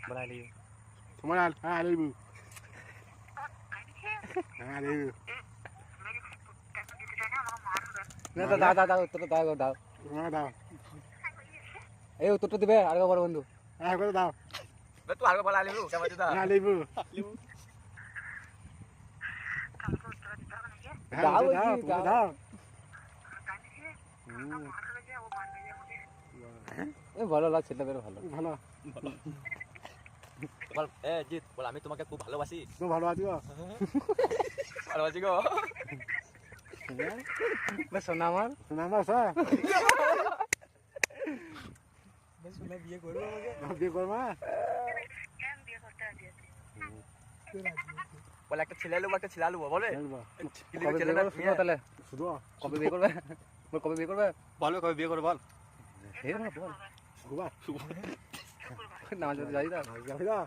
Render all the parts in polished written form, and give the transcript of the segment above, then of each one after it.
বলালি তোমার আলিবু আলিবু না দাও দাও দাও উত্তর দাও দাও তোমার দাও এই উত্তরটা দিবে আর বড় বন্ধু হ্যাঁ করে দাও তুই আগে বলা আলিবু কেমন দাও আলিবু দাও দাও দাও এই ভালো লাগছে এটা বের ভালো ভালো বল এ জিত বল আমি তোমাকে খুব ভালোবাসি তুমি ভালো আছো ভালোবাসি গো বেশ শোনা আমার নাম্বার স্যার বেশ শোনা বিয়ে করবে আমাকে বিয়ে করবা বল একটা ছেলে আলু একটা ছেলে আলু বলে কবে বিয়ে করবে শুনো তাহলে শুধু কবে বিয়ে করবে বল কবে বিয়ে করবে বলো কবে বিয়ে করবে বল হে না বল শুভা নামাজ পড়তে যাই না যাবি না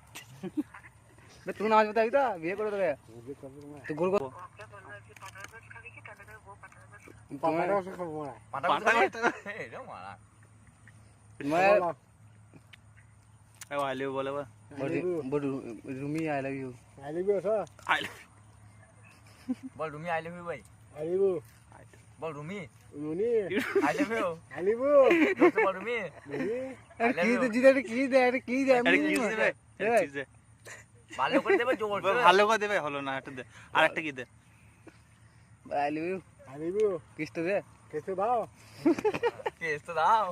বে তুই নামাজ পড়তে যাই না বিয়ে করে দেবে বিয়ে করবে না তুই গুরু পাপাটা ওসব খাবো না পাটা এ রে মারা मैं I live whatever. Rumi I love you আলিবু স্যার বল রুমি আই লাভ ইউ ভাই আলিবু বল রুমি নুনি আই লাভ ইউ আলিবু দোস্ত বল রুমি নুনি की दे जिधर की दे আরে কি দিবে কি দিবে ভালো করে দেবে জোর করে ভালো করে দেবে হলো না একটা দে আরেকটা কি দে आई लव यू আলিবু किस तो दे কেসে দাও কেস তো দাও